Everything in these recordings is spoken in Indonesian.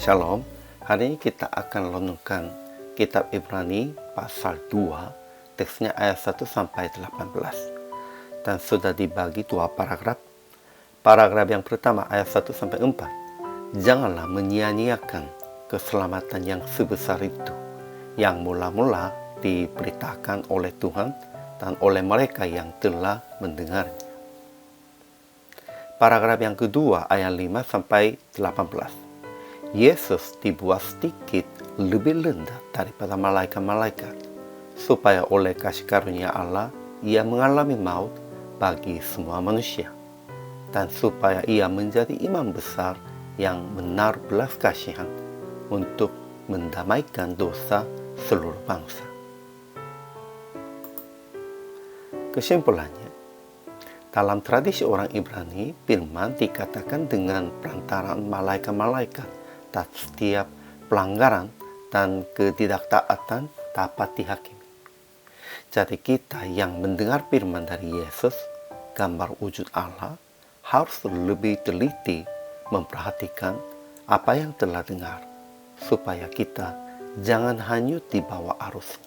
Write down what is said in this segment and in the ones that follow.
Shalom, hari ini kita akan renungkan kitab Ibrani pasal 2, teksnya ayat 1 sampai 18. Dan sudah dibagi dua paragraf. Paragraf yang pertama ayat 1 sampai 4. Janganlah menyia-nyiakan keselamatan yang sebesar itu, yang mula-mula diberitakan oleh Tuhan dan oleh mereka yang telah mendengarnya. Paragraf yang kedua ayat 5 sampai 18. Yesus dibuat sedikit lebih rendah daripada malaikat-malaikat, supaya oleh kasih karunia Allah ia mengalami maut bagi semua manusia, dan supaya ia menjadi imam besar yang menaruh belas kasihan untuk mendamaikan dosa seluruh bangsa. Kesimpulannya, dalam tradisi orang Ibrani, firman dikatakan dengan perantaraan malaikat-malaikat, dan setiap pelanggaran dan ketidaktaatan dapat dihakimi. Jadi kita yang mendengar firman dari Yesus, gambar wujud Allah, harus lebih teliti memperhatikan apa yang telah dengar, supaya kita jangan hanyut di bawah arus.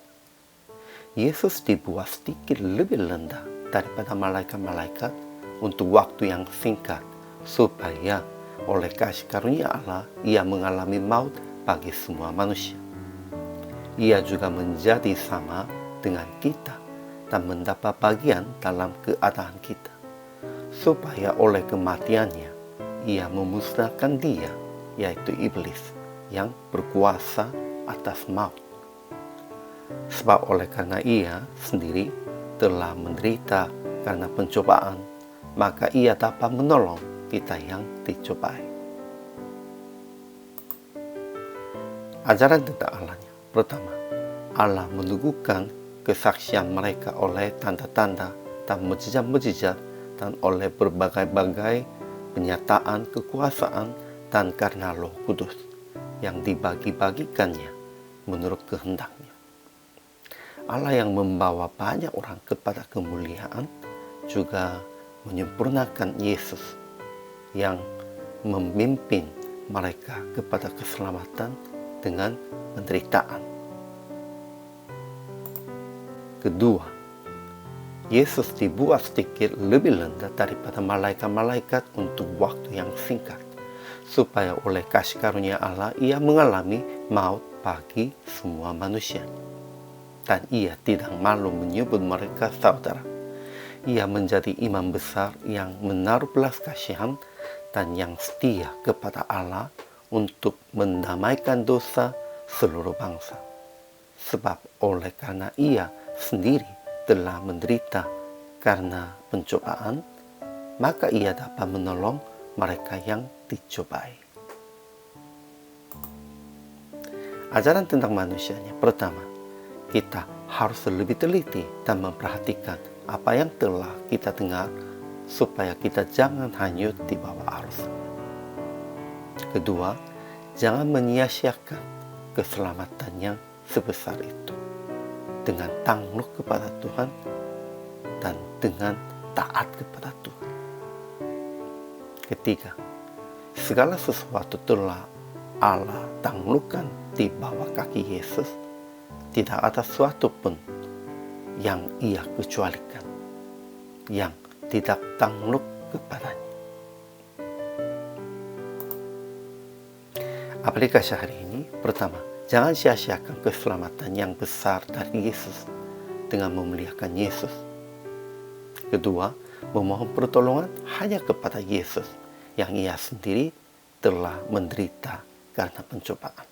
Yesus dibuat sedikit lebih rendah daripada malaikat-malaikat untuk waktu yang singkat, supaya oleh kasih karunia Allah ia mengalami maut bagi semua manusia. Ia juga menjadi sama dengan kita dan mendapat bagian dalam keadaan kita, supaya oleh kematiannya ia memusnahkan dia, yaitu iblis yang berkuasa atas maut. Sebab oleh karena ia sendiri telah menderita karena pencobaan, maka ia dapat menolong kita yang dicobai. Ajaran tentang Allahnya. Pertama, Allah meneguhkan kesaksian mereka oleh tanda-tanda dan mukjizat-mukjizat dan oleh berbagai-bagai penyataan kekuasaan dan karena Roh Kudus yang dibagi-bagikannya menurut kehendaknya. Allah yang membawa banyak orang kepada kemuliaan juga menyempurnakan Yesus yang memimpin mereka kepada keselamatan dengan penderitaan. Kedua, Yesus dibuat sedikit lebih rendah daripada malaikat-malaikat untuk waktu yang singkat, supaya oleh kasih karunia Allah ia mengalami maut bagi semua manusia. Dan ia tidak malu menyebut mereka saudara. Ia menjadi imam besar yang menaruh belas kasihan dan yang setia kepada Allah untuk mendamaikan dosa seluruh bangsa. Sebab oleh karena ia sendiri telah menderita karena pencobaan, maka ia dapat menolong mereka yang dicobai. Ajaran tentang manusianya. Pertama, kita harus lebih teliti dan memperhatikan apa yang telah kita dengar, supaya kita jangan hanyut di bawah arus. Kedua, jangan menyia-nyiakan keselamatan yang sebesar itu dengan takluk kepada Tuhan dan dengan taat kepada Tuhan. Ketiga, segala sesuatu telah Allah taklukkan di bawah kaki Yesus. Tidak ada sesuatu pun yang ia kecualikan, yang tidak takluk kepadanya. Aplikasi hari ini. Pertama, jangan sia-siakan keselamatan yang besar dari Yesus dengan memuliakan Yesus. Kedua, memohon pertolongan hanya kepada Yesus yang ia sendiri telah menderita karena pencobaan,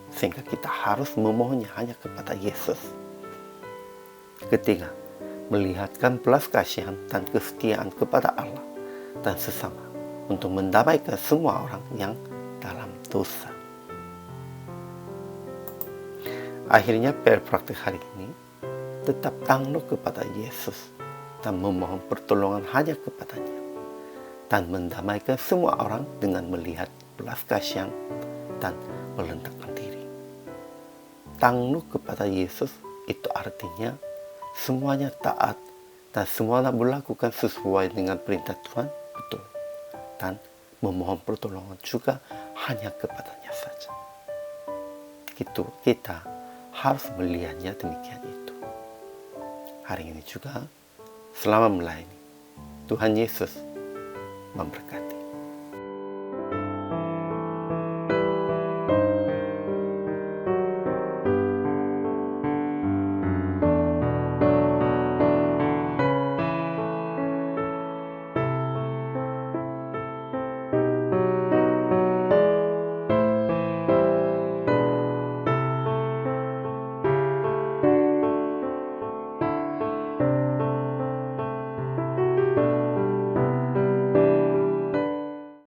sehingga kita harus memohonnya hanya kepada Yesus. Ketiga, melihatkan belas kasihan dan kesetiaan kepada Allah dan sesama untuk mendamaikan semua orang yang dalam dosa. Akhirnya praktik hari ini, tetap takluk kepada Yesus dan memohon pertolongan hanya kepadanya, dan mendamaikan semua orang dengan melihat belas kasihan dan merendahkan diri. Takluk kepada Yesus itu artinya semuanya taat dan semuanya melakukan sesuai dengan perintah Tuhan betul, dan memohon pertolongan juga hanya kepadanya saja. Kita harus melihatnya demikian itu. Hari ini juga, selamat melayani. Tuhan Yesus memberkati.